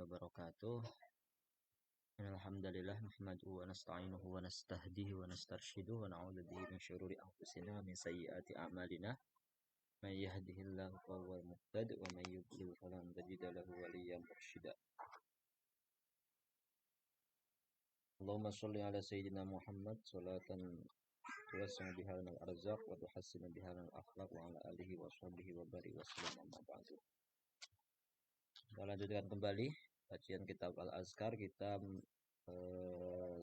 wabarakatuh. Alhamdulillah nahmaduhu wa nasta'inuhu wa nastahdihi wa nastarshiduhu wa na'udzu bihi min syururi anfusina wa min sayyiati a'malina. May yahdihillahu fahuwal muhtadi wa may yudlil falan tajida lahu waliyyan mursyida. Allahumma shalli ala sayyidina Muhammad salatan tuwassi'u biha lana al-arzaq wa tuhassinu biha lana al-akhlaq wa ala alihi wa sahbihi wa barik wa sallam amma ba'du. Kita lanjutkan kembali kajian kitab Al-Azkar. Kita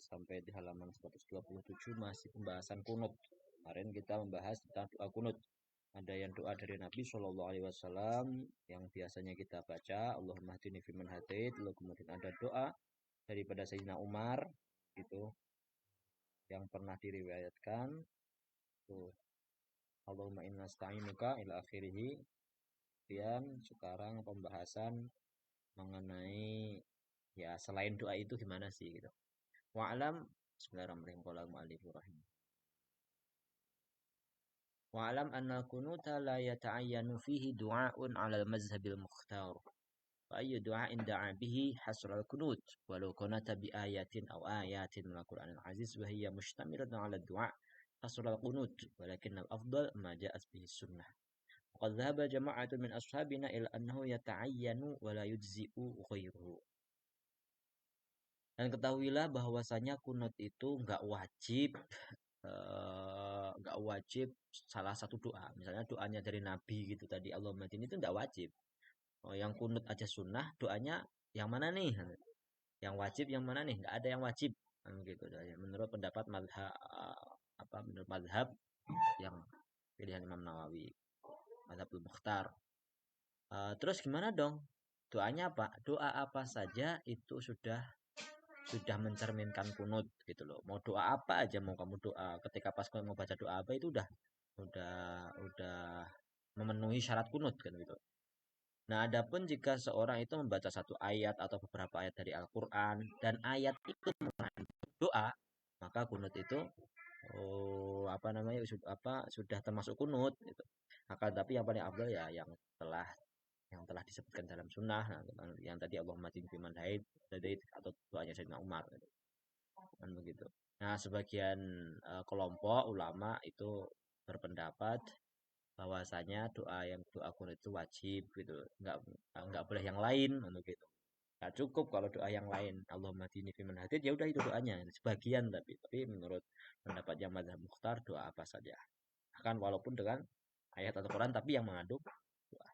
sampai di halaman 127 masih pembahasan kunut. Kemarin kita membahas tentang doa kunut. Ada yang doa dari Nabi Shallallahu Alaihi Wasallam yang biasanya kita baca, Allahumma hdini fiman hadait. Lalu kemudian ada doa daripada Sayyidina Umar gitu yang pernah diriwayatkan. Tuh, Allahumma inna sta'inuka ila akhirih. Kemudian sekarang pembahasan mengenai ya selain doa itu gimana sih gitu. Wa'alam bismillahirrahmanirrahim. Wa'alam anna al-kunuta la yata'ayyanu fihi du'a'un 'ala al-mazhabil mukhtar. Fa ayyu du'a'in da'a bihi hasra al-kunut walau kunata bi ayatin aw ayatin min al-Qur'anil aziz wa hiya mushtamilatun 'ala ad-du'a' hasra al-kunut walakin al-afdal ma ja'at bihi sunnah. Qad dhahaba jama'atun min ashabina ila annahu yata'ayyanu wa la yujzi'u ghairuhu. Dan ketahuilah bahwasanya kunut itu nggak wajib salah satu doa. Misalnya doanya dari Nabi gitu tadi Allahumma hdini itu nggak wajib. Yang kunut aja sunnah, doanya yang mana nih? Yang wajib yang mana nih? Nggak ada yang wajib. Gitu. Menurut pendapat menurut mazhab yang pilihan Imam Nawawi, mazhabul Mukhtar. Terus gimana dong? Doanya apa? Doa apa saja itu sudah mencerminkan kunut gitu loh. Mau doa apa aja mau kamu doa, ketika pas kamu mau baca doa apa itu udah memenuhi syarat kunut kan gitu. Nah, adapun jika seorang itu membaca satu ayat atau beberapa ayat dari Al-Qur'an dan ayat itu mengandung doa, maka kunut itu sudah termasuk kunut gitu. Akan tapi yang paling afdal ya yang telah disebutkan dalam sunnah, yang tadi Allahumma hdini fiman hadait atau doanya Sayyidina Umar gitu. Kan begitu. Nah, sebagian kelompok ulama itu berpendapat bahwasanya doa kunut itu wajib gitu, nggak boleh yang lain untuk itu. Nggak cukup kalau doa yang lain Allahumma hdini fiman hadait ya udah itu doanya sebagian, tapi menurut pendapat yang mazhab Mukhtar doa apa saja, akan walaupun dengan ayat atau Quran tapi yang mengandung doa.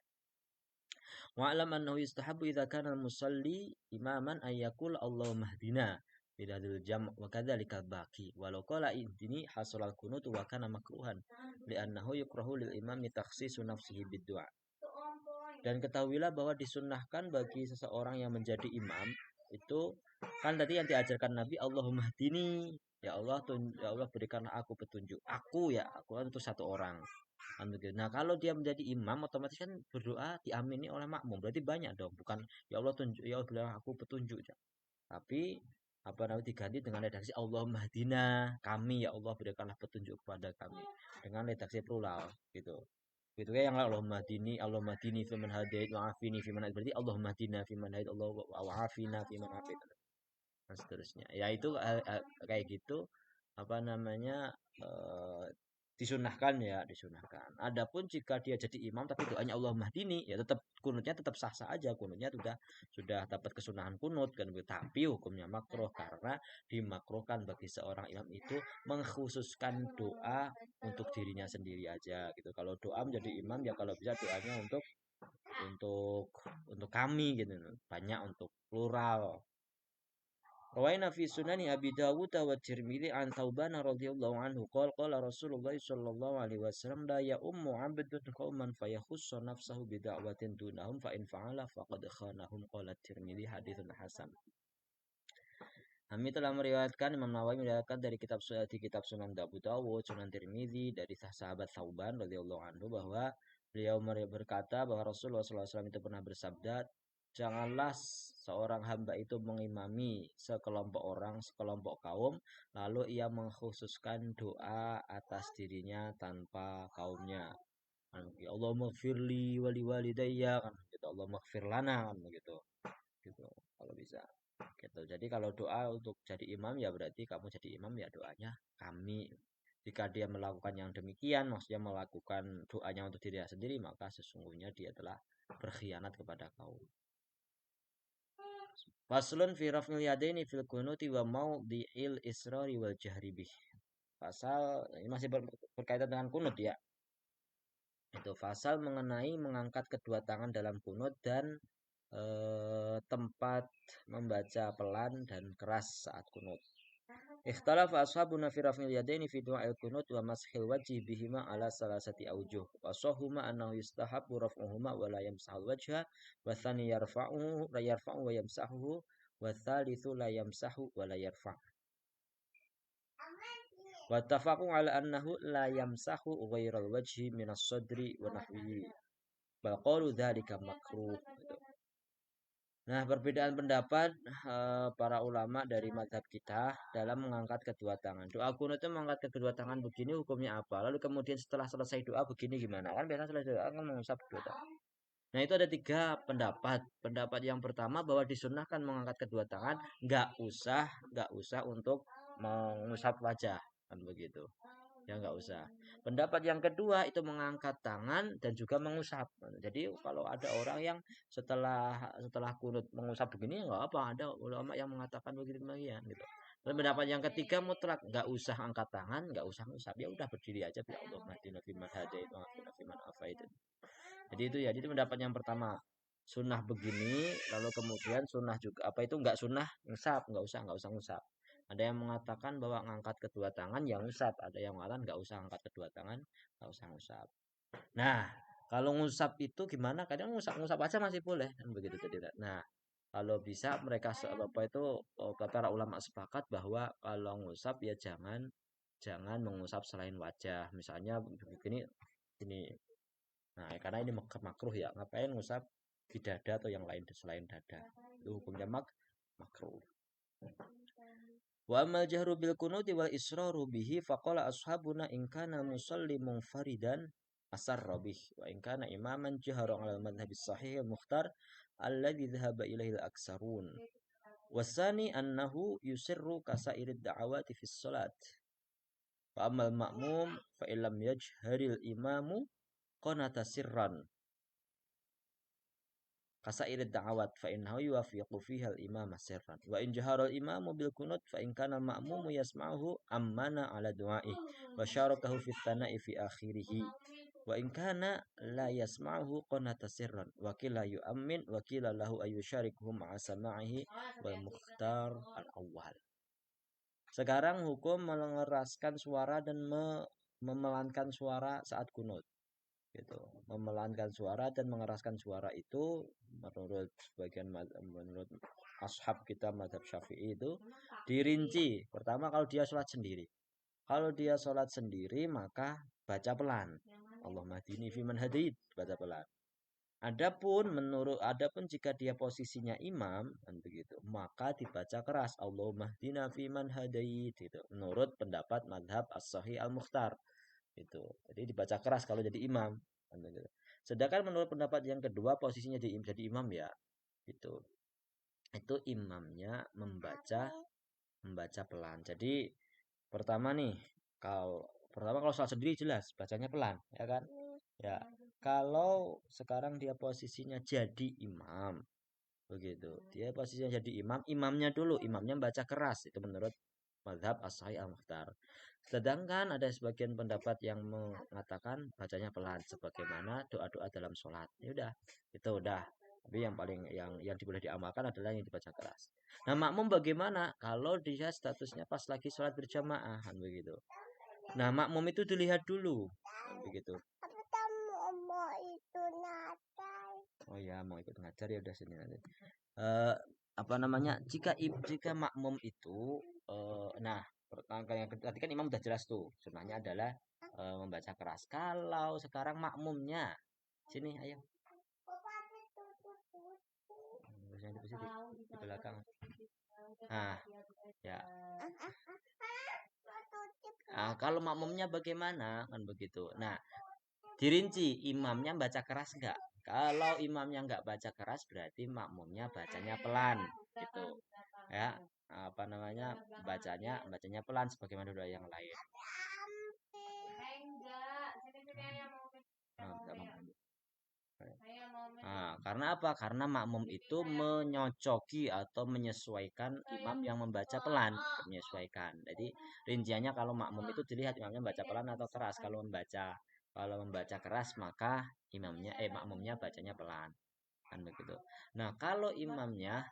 Wa'lam annahu yustahabbu idza kana al-musalli imaman ayyakul Allahumma hdina bidadil jam' wa kadzalika baqi walau qala intini hasalal kunut wa kana makruhan li'annahu yukrahu lil imami takhsisu nafsihi bid-du'a. Dan ketahuilah bahwa disunnahkan bagi seseorang yang menjadi imam itu kan tadi yang diajarkan Nabi Allahumma hdini, ya Allah berikanlah aku petunjuk. Aku kan itu satu orang. Nah, kalau dia menjadi imam otomatis kan berdoa diamini oleh makmum. Berarti banyak dong, bukan ya Allah berikanlah aku petunjuk. Tapi diganti dengan redaksi Allahumma hdina, kami ya Allah berikanlah petunjuk kepada kami dengan redaksi plural gitu. Gitu kayak yang Allahumma hdini fiman hadait wa afini fiman hadait, berarti Allahumma hdina fiman hadait Allah wa afina fiman afit dan seterusnya. Ya itu kayak gitu disunahkan. Adapun jika dia jadi imam tapi doanya Allahumma hdini, ya tetap kunutnya tetap sah-sah aja, kunutnya sudah dapat kesunahan kunut kan, tapi hukumnya makruh karena dimakruhkan bagi seorang imam itu mengkhususkan doa untuk dirinya sendiri aja gitu. Kalau doa menjadi imam ya kalau bisa doanya untuk kami gitu, banyak untuk plural. Rawaina fi sunani Abi Dawud wa Tirmidzi an Thauban radhiyallahu anhu qala Rasulullah sallallahu alaihi wasallam la ya ummu 'abdun qauman fayakhussu nafsahu bi da'watin dunahum fa in fa'ala faqad khanahum qala Tirmidzi haditsun hasan. Kami telah meriwayatkan, Imam Nawawi meriwayatkan dari kitab Sunan Abu Dawud, Sunan Tirmidzi dari sahabat Thauban radhiyallahu anhu bahwa beliau berkata bahwa Rasulullah SAW itu pernah bersabda, janganlah seorang hamba itu mengimami sekelompok kaum, lalu ia mengkhususkan doa atas dirinya tanpa kaumnya. Ya Allahumma gfirli wali walidayya kan gitu, Allahumma gfir lana kan begitu. Gitu. bisa. Gitu. Jadi kalau doa untuk jadi imam ya berarti kamu jadi imam ya doanya kami. Jika dia melakukan yang demikian, maksudnya melakukan doanya untuk dirinya sendiri, maka sesungguhnya dia telah berkhianat kepada kaum. Faslun fi raf'il yadaini fil kunuti wa maudi'il israri wal jahri bih. Pasal ini masih berkaitan dengan kunut ya. Itu pasal mengenai mengangkat kedua tangan dalam kunut dan tempat membaca pelan dan keras saat kunut. Ikhtalafa ashabuna fi raf'il yadaini fi du'a'il kunut wa mashil wajhi bihima ala salasati aujuh. Wa sahhuma annahu yustahabbu raf'uhuma wa la yamsahul wajha wa tsani yarfa'u wa yamsahuhu wa tsalitsu la yamsahu wa la yarfa'. Wa tafaqu ala annahu la yamsahu ghairal wajhi min as-sadri wa nahwihi. Bal qalu dzalika makruh. Nah, perbedaan pendapat para ulama dari mazhab kita dalam mengangkat kedua tangan. Doa kunut itu mengangkat kedua tangan begini hukumnya apa? Lalu kemudian setelah selesai doa begini gimana? Kan biasanya selesai doa kan mengusap kedua tangan. Nah, itu ada 3 pendapat. Pendapat yang pertama bahwa disunahkan mengangkat kedua tangan, nggak usah untuk mengusap wajah, kan begitu. Ya nggak usah. Pendapat yang kedua itu mengangkat tangan dan juga mengusap. Jadi kalau ada orang yang setelah kunut mengusap begini nggak apa, ada ulama yang mengatakan begitu demikian gitu. Dan pendapat yang ketiga mutlak nggak usah angkat tangan, nggak usah ngusap, ya udah berdiri aja ya Allah mahdina fiman hadait wa afina fiman afait. Jadi itu ya, jadi pendapat yang pertama sunnah begini, lalu kemudian sunnah juga apa itu nggak sunnah ngusap, nggak usah ngusap. Ada yang mengatakan bahwa ngangkat kedua tangan yang ngusap, ada yang mengatakan nggak usah angkat kedua tangan, nggak usah ngusap. Nah, kalau ngusap itu gimana? Kadang ngusap-ngusap aja masih boleh kan begitu jadi. Nah, kalau bisa mereka apa itu para ulama sepakat bahwa kalau ngusap ya jangan mengusap selain wajah. Misalnya begini ini. Nah, karena ini makruh ya, ngapain ngusap di dada atau yang lain selain dada? Itu hukumnya makruh. Wa amal jahru bil kunuti wal israru bihi faqala ashabuna in kana musalli munfaridan asarra bih wa in kana imaman jahara ala al-madhhab as-sahih al-mukhtar alladhi dhahaba ilaihi al-aksarun. Wasani annahu yusirru kasairid da'awati fi salat. Fa amal ma'mum fa illam yajharil imamu qanata sirran kasair da'awat fa innahu yuwafiqu fiha al-imam sirran wa in jahara al-imam bil kunut fa in kana al-ma'mum yasma'uhu ammana ala du'a'i wa syarakahu fi thana'i fi akhirih wa in kana la yasma'uhu qanata sirran wa kila yu'ammin wa kila lahu ayyusharikuhu ma'a sama'ihi wal mukhtar al-awwal. Sekarang hukum mengeraskan suara dan memelankan suara saat kunut. Gitu. Memelankan suara dan mengeraskan suara itu menurut menurut ashab kita mazhab Syafi'i itu dirinci. Pertama kalau dia sholat sendiri. Kalau dia sholat sendiri maka baca pelan. Allahumma hdini fiman hadait, baca pelan. Adapun jika dia posisinya imam kan begitu, maka dibaca keras Allahumma hdina fiman hadait gitu. Menurut pendapat mazhab As-Sahih Al-Mukhtar. Itu. Jadi dibaca keras kalau jadi imam. Sedangkan menurut pendapat yang kedua posisinya jadi imam ya. Itu imamnya membaca pelan. Jadi pertama kalau sholat sendiri jelas bacanya pelan, ya kan? Ya. Kalau sekarang dia posisinya jadi imam, begitu. Dia posisinya jadi imam, imamnya baca keras itu menurut mazhab As-Sahih Al-Mukhtar. Sedangkan ada sebagian pendapat yang mengatakan bacanya pelan sebagaimana doa-doa dalam sholat. Ya udah, itu udah. Tapi yang paling yang boleh diamalkan adalah yang dibaca keras. Nah, makmum bagaimana? Kalau dia statusnya pas lagi sholat berjamaah kan begitu. Nah, makmum itu dilihat dulu kan begitu. Oh ya, mau ikut ngajar ya udah sini nanti. Apa namanya? Jika makmum itu nah, yang tadi kan imam udah jelas tuh. Sunnahnya adalah membaca keras. Kalau sekarang makmumnya sini ayo. Di belakang. Nah, ya. Nah, kalau makmumnya bagaimana? Kan begitu. Nah, dirinci imamnya baca keras enggak? Kalau imamnya enggak baca keras berarti makmumnya bacanya pelan. gitu ya. Apa namanya, bacanya pelan sebagaimana doa yang lain. Enggak mau. Nah, karena apa? Karena makmum itu menyocoki atau menyesuaikan imam yang membaca pelan, menyesuaikan. Jadi rinciannya kalau makmum itu dilihat imamnya baca pelan atau keras. Kalau membaca keras maka makmumnya bacanya pelan, kan begitu. Nah, kalau imamnya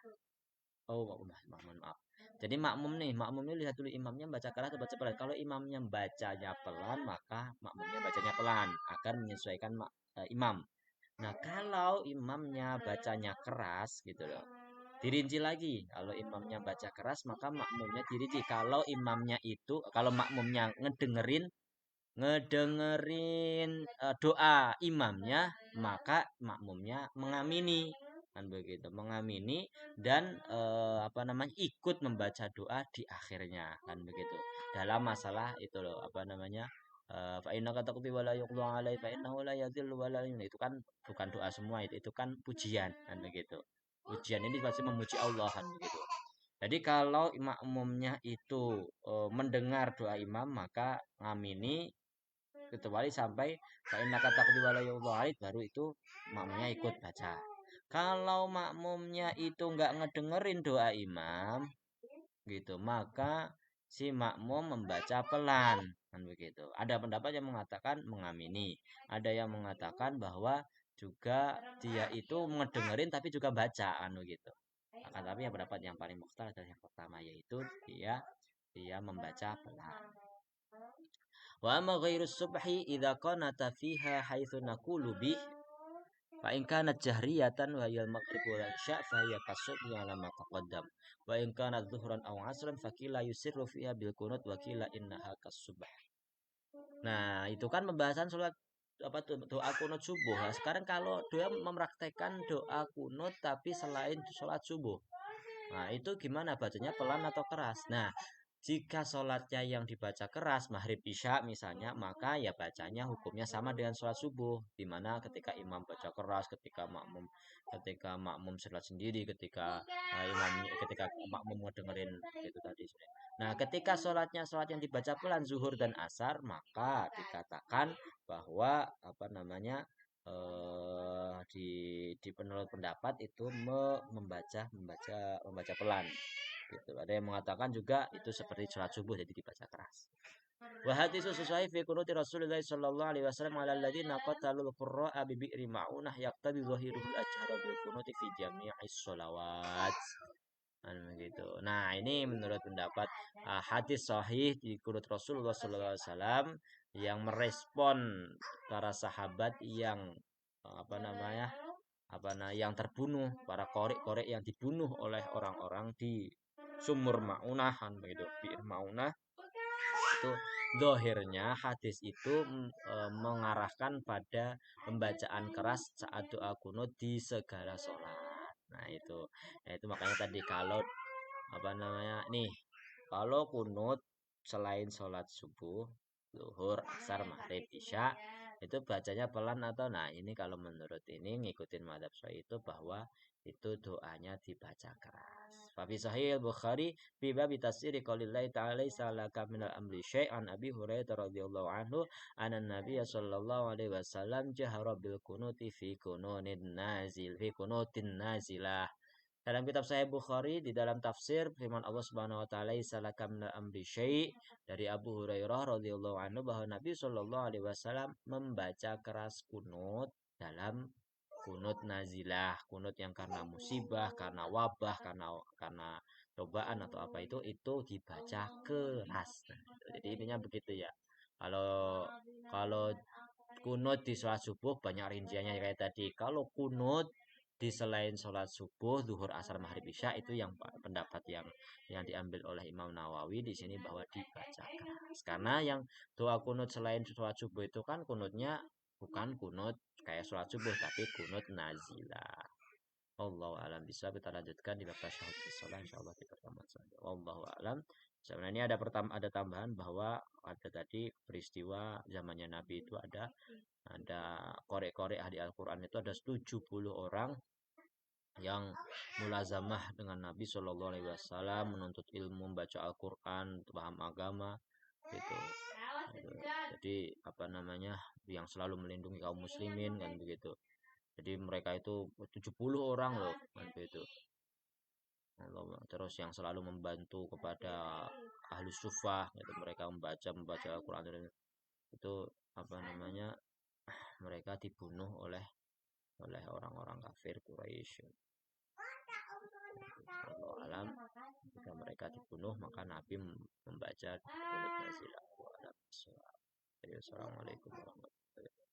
maaf. Jadi makmum nih lihat dulu imamnya baca keras atau baca pelan. Kalau imamnya bacanya pelan, maka makmumnya bacanya pelan agar menyesuaikan imam. Nah, kalau imamnya bacanya keras gitu loh. Dirinci lagi. Kalau imamnya baca keras, maka makmumnya dirinci. Kalau makmumnya ngedengerin doa imamnya, maka makmumnya mengamini, kan begitu, mengamini dan apa namanya, ikut membaca doa di akhirnya, kan begitu. Dalam masalah itu loh, apa namanya, fa innaka taqdi wa la yuqda alai fa innahu la yadhillu wa la yudhillu. Itu kan bukan doa semua, itu kan pujian, kan begitu. Pujian ini pasti memuji Allah, kan begitu. Jadi kalau makmumnya itu mendengar doa imam, maka ngamini, kecuali sampai fa innaka taqdi wa la yuqda alaik, baru itu makmumnya ikut baca. Kalau makmumnya itu nggak ngedengerin doa imam gitu, maka si makmum membaca pelan, kan begitu. Ada pendapat yang mengatakan mengamini, ada yang mengatakan bahwa juga dia itu ngedengerin tapi juga baca, anu gitu. Akan tapi yang pendapat yang paling mukhtar adalah yang pertama, yaitu dia membaca pelan. Wa amma ghairu subhi idza qanata fiha haitsu naqulu bih fa in kanat jahriyatan wa hiya al-maghrib wal isya fa hiya kasubhi ala ma taqaddam wa in kanat dhuhran aw 'asran fa qila yusirru fiha bil qunut wa qila innaha kasubh. Nah, itu kan pembahasan salat apa tuh, doa kunut subuh. Nah, sekarang kalau dia mempraktekkan doa kunut tapi selain sholat subuh. Nah, itu gimana, bacanya pelan atau keras? Nah, jika sholatnya yang dibaca keras, maghrib isya misalnya, maka ya bacanya hukumnya sama dengan sholat subuh. Dimana ketika imam baca keras, ketika makmum sholat sendiri, ketika makmum ngedengerin itu tadi. Nah, ketika sholat yang dibaca pelan zuhur dan asar, maka dikatakan bahwa apa namanya, di penurut pendapat itu membaca pelan gitu. Ada yang mengatakan juga itu seperti sholat subuh, jadi dibaca keras. Wa hadisu sesuai fi kunuti Rasulullah sallallahu alaihi wasallam ala alladziina qatalul qurra'a bi bi'ri ma'unah yaqtadi dhahiruhul ajhara bil kunuti fi jami'is sholawat. Begitu. Nah, ini menurut pendapat hadis sahih di kunut Rasulullah sallallahu alaihi wasallam yang merespon para sahabat yang apa namanya, yang terbunuh, para korek-korek yang dibunuh oleh orang-orang di sumur Maunah, kan begitu, Bir Maunah. Itu dohirnya hadis itu mengarahkan pada pembacaan keras saat doa kunut di segala sholat. Nah, itu makanya tadi kalau apa namanya nih, kalau kunut selain sholat subuh, zuhur, asar, maghrib, isya, itu bacanya pelan atau, nah ini kalau menurut ini ngikutin madzhab Syafi'i itu bahwa itu doanya dibaca keras. Fa fi sahih Bukhari fi bab tafsir qaulillahi ta'ala salaka minal amri syai'an Abi Hurairah radhiyallahu anhu anan Nabiy sallallahu alaihi wasallam jahara bil kunuti fi kunutin nazilah. Dalam kitab Sahih Bukhari di dalam tafsir firman Allah Subhanahu wa taala salaka minal amri syai' dari Abu Hurairah radhiyallahu anhu bahwa Nabi sallallahu alaihi wasallam membaca keras kunut dalam kunut nazilah, kunut yang karena musibah, karena wabah, karena cobaan atau apa itu dibaca keras. Nah, jadi intinya begitu ya. Kalau kalau kunut di sholat subuh banyak rinciannya kayak tadi. Kalau kunut di selain sholat subuh, zuhur, asar, maghrib, isya, itu yang pendapat yang diambil oleh Imam Nawawi di sini bahwa dibaca keras. Karena yang doa kunut selain sholat subuh itu kan kunutnya bukan kunut kayak sholat subuh, tapi kunut nazilah. Wallahu alam bisa, kita lanjutkan di bab tasyahud fi shalah, insyaallah di pertemuan selanjutnya. Wallahu alam. Sebenarnya ini ada tambahan bahwa ada tadi peristiwa zamannya Nabi itu ada korek-korek ahli Al-Qur'an itu ada 70 orang yang mulazamah dengan Nabi Shallallahu Alaihi Wasallam, menuntut ilmu, membaca Al-Quran, paham agama, gitu. Gitu. Jadi apa namanya, yang selalu melindungi kaum muslimin kan begitu. Jadi mereka itu 70 orang loh kan begitu. Terus yang selalu membantu kepada ahli sufah gitu, mereka membaca Al-Quran itu apa namanya, mereka dibunuh oleh orang-orang kafir Quraisy. Wallahu alam, ketika mereka dibunuh maka Nabi membaca qunut nazilah wa alam. Assalamualaikum warahmatullahi wabarakatuh.